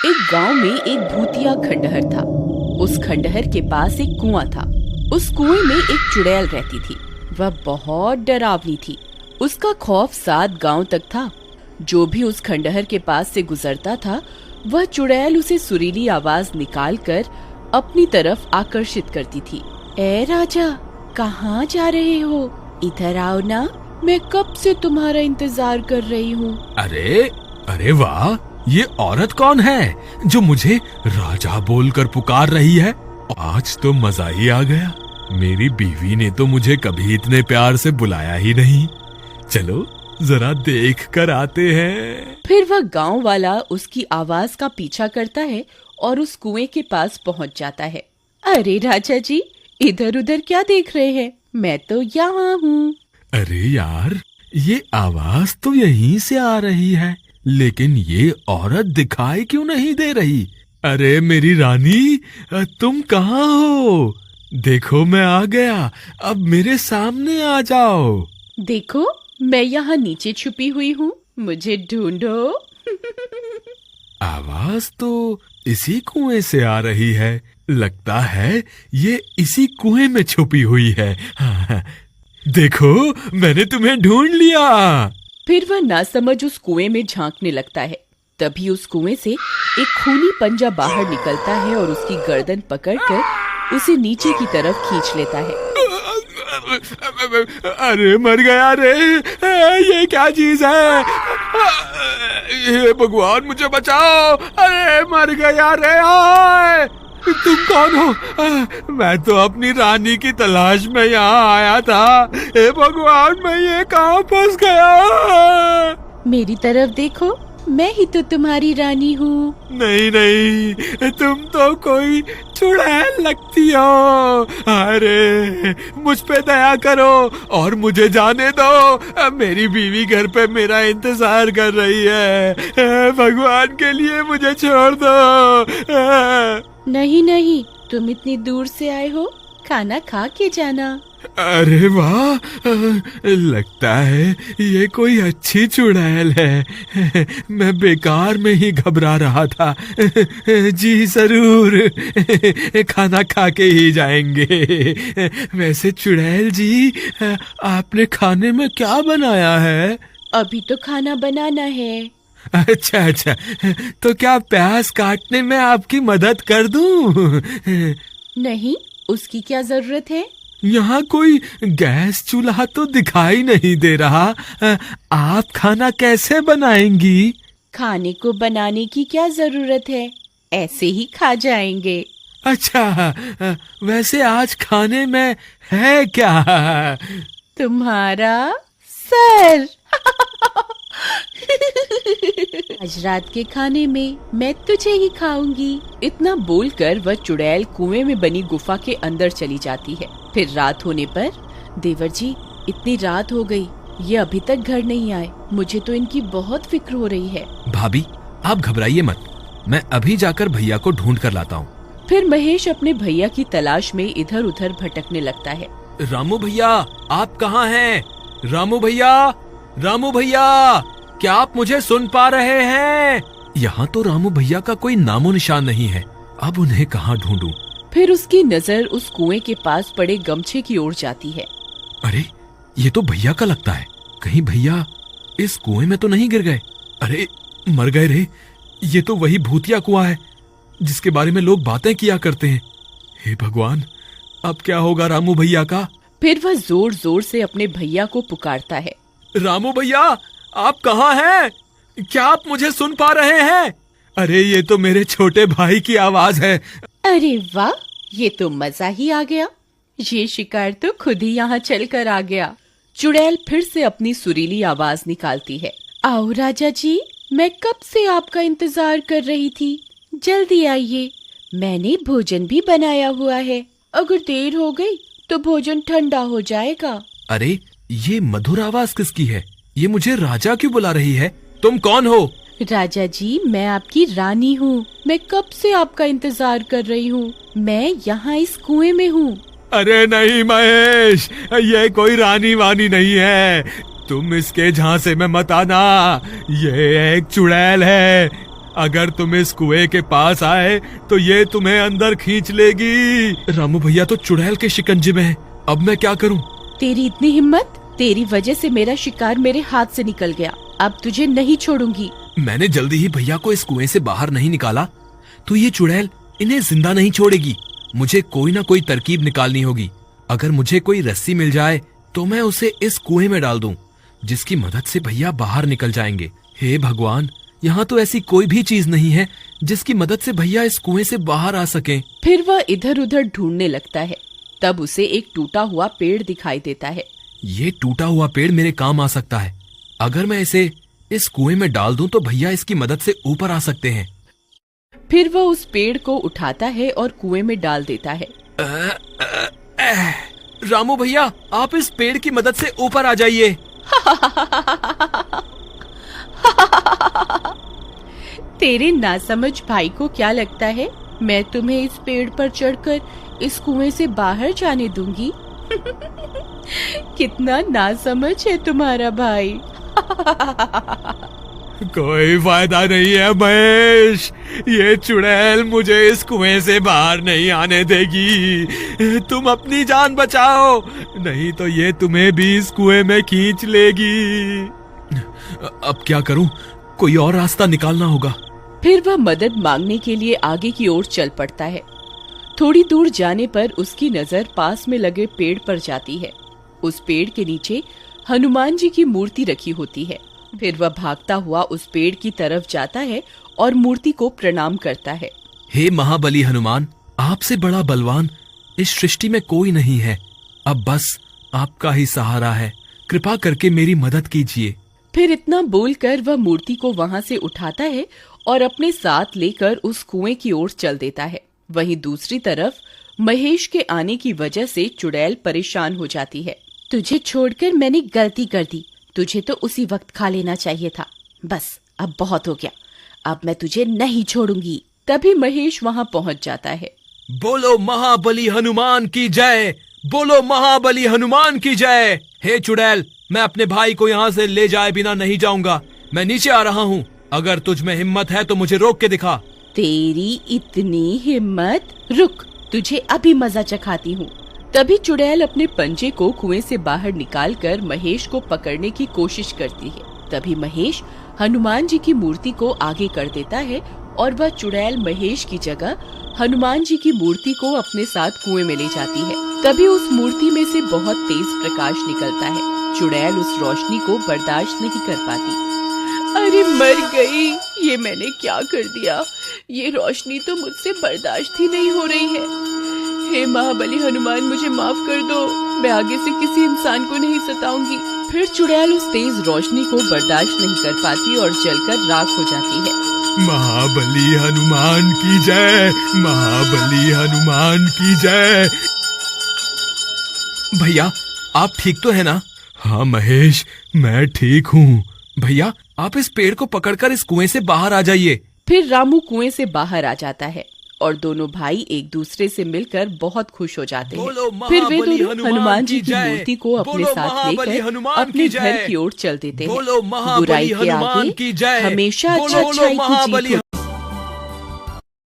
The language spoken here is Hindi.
एक गांव में एक भूतिया खंडहर था। उस खंडहर के पास एक कुआं था। उस कुएं में एक चुड़ैल रहती थी। वह बहुत डरावनी थी। उसका खौफ 7 गांव तक था। जो भी उस खंडहर के पास से गुजरता था, वह चुड़ैल उसे सुरीली आवाज निकालकर अपनी तरफ आकर्षित करती थी। ए राजा, कहाँ जा रहे हो? इधर आओ ना, मैं कब से तुम्हारा इंतजार कर रही हूँ। अरे अरे वाह, ये औरत कौन है जो मुझे राजा बोलकर पुकार रही है? आज तो मजा ही आ गया। मेरी बीवी ने तो मुझे कभी इतने प्यार से बुलाया ही नहीं। चलो जरा देख कर आते हैं। फिर वह गांव वाला उसकी आवाज का पीछा करता है और उस कुएं के पास पहुंच जाता है। अरे राजा जी, इधर उधर क्या देख रहे हैं? मैं तो यहाँ हूँ। अरे यार, ये आवाज तो यहीं से आ रही है, लेकिन ये औरत दिखाई क्यों नहीं दे रही? अरे मेरी रानी, तुम कहाँ हो? देखो मैं आ गया, अब मेरे सामने आ जाओ। देखो, मैं यहाँ नीचे छुपी हुई हूँ, मुझे ढूंढो। आवाज तो इसी कुएं से आ रही है। लगता है ये इसी कुएं में छुपी हुई है। हाँ, देखो मैंने तुम्हें ढूंढ लिया। फिर वह नासमझ उस कुएं में झांकने लगता है। तभी उस कुएं से एक खूनी पंजा बाहर निकलता है और उसकी गर्दन पकड़कर उसे नीचे की तरफ खींच लेता है। अरे मर गया रे, ये क्या चीज है? हे भगवान मुझे बचाओ, अरे मर गया रे। आए, तुम कौन हो? मैं तो अपनी रानी की तलाश में यहाँ आया था। हे भगवान, मैं ये कहाँ फंस गया? मेरी तरफ देखो, मैं ही तो तुम्हारी रानी हूँ। नहीं नहीं, तुम तो कोई चुड़ैल लगती हो। अरे मुझ पे दया करो और मुझे जाने दो। मेरी बीवी घर पे मेरा इंतजार कर रही है। भगवान के लिए मुझे छोड़ दो। नहीं नहीं, तुम इतनी दूर से आए हो, खाना खा के जाना। अरे वाह, लगता है ये कोई अच्छी चुड़ैल है। मैं बेकार में ही घबरा रहा था। जी जरूर, खाना खा के ही जाएंगे। वैसे चुड़ैल जी, आपने खाने में क्या बनाया है? अभी तो खाना बनाना है। अच्छा अच्छा, तो क्या प्याज काटने में आपकी मदद कर दूं? नहीं, उसकी क्या जरूरत है? यहाँ कोई गैस चूल्हा तो दिखाई नहीं दे रहा। आप खाना कैसे बनाएंगी? खाने को बनाने की क्या जरूरत है, ऐसे ही खा जाएंगे। अच्छा, वैसे आज खाने में है क्या? तुम्हारा सर। आज रात के खाने में मैं तुझे ही खाऊंगी। इतना बोलकर वह चुड़ैल कुएं में बनी गुफा के अंदर चली जाती है। फिर रात होने पर, देवर जी, इतनी रात हो गई, ये अभी तक घर नहीं आए। मुझे तो इनकी बहुत फिक्र हो रही है। भाभी, आप घबराइए मत, मैं अभी जाकर भैया को ढूंढ कर लाता हूँ। फिर महेश अपने भैया की तलाश में इधर उधर भटकने लगता है। रामू भैया, आप कहाँ हैं? रामू भैया, रामू भैया, क्या आप मुझे सुन पा रहे हैं? यहाँ तो रामू भैया का कोई नामो निशान नहीं है। अब उन्हें कहाँ ढूंढूं? फिर उसकी नजर उस कुएं के पास पड़े गमछे की ओर जाती है। अरे ये तो भैया का लगता है। कहीं भैया इस कुएं में तो नहीं गिर गए? अरे मर गए रे, ये तो वही भूतिया कुआं है जिसके बारे में लोग बातें किया करते हैं। हे भगवान, अब क्या होगा रामू भैया का? फिर वह जोर जोर से अपने भैया को पुकारता है। रामू भैया, आप कहाँ हैं? क्या आप मुझे सुन पा रहे हैं? अरे ये तो मेरे छोटे भाई की आवाज है। अरे वाह, ये तो मजा ही आ गया। ये शिकार तो खुद ही यहाँ चल कर आ गया। चुड़ैल फिर से अपनी सुरीली आवाज निकालती है। आओ राजा जी, मैं कब से आपका इंतजार कर रही थी। जल्दी आइए, मैंने भोजन भी बनाया हुआ है। अगर देर हो गई तो भोजन ठंडा हो जाएगा। अरे ये मधुर आवाज किसकी है? ये मुझे राजा क्यों बुला रही है? तुम कौन हो? राजा जी, मैं आपकी रानी हूँ। मैं कब से आपका इंतजार कर रही हूँ। मैं यहाँ इस कुएं में हूँ। अरे नहीं महेश, ये कोई रानी वानी नहीं है। तुम इसके झांसे में मत आना। ये एक चुड़ैल है। अगर तुम इस कुएं के पास आए तो ये तुम्हें अंदर खींच लेगी। रामू भैया तो चुड़ैल के शिकंजे में है, अब मैं क्या करूं? तेरी इतनी हिम्मत? तेरी वजह से मेरा शिकार मेरे हाथ से निकल गया, अब तुझे नहीं छोड़ूंगी। मैंने जल्दी ही भैया को इस कुएं से बाहर नहीं निकाला तो ये चुड़ैल इन्हें जिंदा नहीं छोड़ेगी। मुझे कोई ना कोई तरकीब निकालनी होगी। अगर मुझे कोई रस्सी मिल जाए तो मैं उसे इस कुएं में डाल दूं, जिसकी मदद से भैया बाहर निकल जाएंगे। हे भगवान, यहाँ तो ऐसी कोई भी चीज नहीं है जिसकी मदद से भैया इस कुएं से बाहर आ सके। फिर वह इधर उधर ढूंढने लगता है। तब उसे एक टूटा हुआ पेड़ दिखाई देता है। ये टूटा हुआ पेड़ मेरे काम आ सकता है। अगर मैं इसे इस कुएं में डाल दूं तो भैया इसकी मदद से ऊपर आ सकते हैं। फिर वह उस पेड़ को उठाता है और कुएं में डाल देता है। रामू भैया, आप इस पेड़ की मदद से ऊपर आ जाइए। तेरे नासमझ भाई को क्या लगता है मैं तुम्हें इस पेड़ पर चढ़कर इस कुएं से बाहर जाने दूंगी? कितना नासमझ है तुम्हारा भाई। कोई फायदा नहीं है महेश, ये चुड़ैल मुझे इस कुएं से बाहर नहीं आने देगी। तुम अपनी जान बचाओ, नहीं तो ये तुम्हें भी इस कुएं में खींच लेगी। अब क्या करूं? कोई और रास्ता निकालना होगा। फिर वह मदद मांगने के लिए आगे की ओर चल पड़ता है। थोड़ी दूर जाने पर उसकी नजर पास में लगे पेड़ पर जाती है। उस पेड़ के नीचे हनुमान जी की मूर्ति रखी होती है। फिर वह भागता हुआ उस पेड़ की तरफ जाता है और मूर्ति को प्रणाम करता है। हे महाबली हनुमान, आपसे बड़ा बलवान इस सृष्टि में कोई नहीं है। अब बस आपका ही सहारा है, कृपा करके मेरी मदद कीजिए। फिर इतना बोलकर वह मूर्ति को वहां से उठाता है और अपने साथ लेकर उस कुएं की ओर चल देता है। वहीं दूसरी तरफ महेश के आने की वजह से चुड़ैल परेशान हो जाती है। तुझे छोड़कर मैंने गलती कर दी, तुझे तो उसी वक्त खा लेना चाहिए था। बस अब बहुत हो गया, अब मैं तुझे नहीं छोड़ूंगी। तभी महेश वहां पहुंच जाता है। बोलो महाबली हनुमान की जय, बोलो महाबली हनुमान की जय। हे चुड़ैल, मैं अपने भाई को यहाँ से ले जाए बिना नहीं जाऊंगा। मैं नीचे आ रहा हूँ, अगर तुझ में हिम्मत है तो मुझे रोक के दिखा। तेरी इतनी हिम्मत? रुक, तुझे अभी मजा चखाती हूँ। तभी चुड़ैल अपने पंजे को कुएं से बाहर निकालकर महेश को पकड़ने की कोशिश करती है। तभी महेश हनुमान जी की मूर्ति को आगे कर देता है और वह चुड़ैल महेश की जगह हनुमान जी की मूर्ति को अपने साथ कुएं में ले जाती है। तभी उस मूर्ति में से बहुत तेज प्रकाश निकलता है। चुड़ैल उस रोशनी को बर्दाश्त नहीं कर पाती। अरे मर गई, ये मैंने क्या कर दिया? ये रोशनी तो मुझसे बर्दाश्त ही नहीं हो रही है। हे महाबली हनुमान, मुझे माफ कर दो, मैं आगे से किसी इंसान को नहीं सताऊंगी। फिर चुड़ैल उस तेज रोशनी को बर्दाश्त नहीं कर पाती और जलकर राख हो जाती है। महाबली हनुमान की जय, महाबली हनुमान की जय। भैया, आप ठीक तो है ना? हाँ महेश, मैं ठीक हूँ। भैया, आप इस पेड़ को पकड़कर इस कुएं से बाहर आ जाइए। फिर रामू कुएं से बाहर आ जाता है और दोनों भाई एक दूसरे से मिलकर बहुत खुश हो जाते हैं। फिर वे दोनों हनुमान जी की मूर्ति को अपने साथ लेकर अपने घर की ओर चल देते हैं। बुराई के आगे हमेशा अच्छाई की जीत होती है।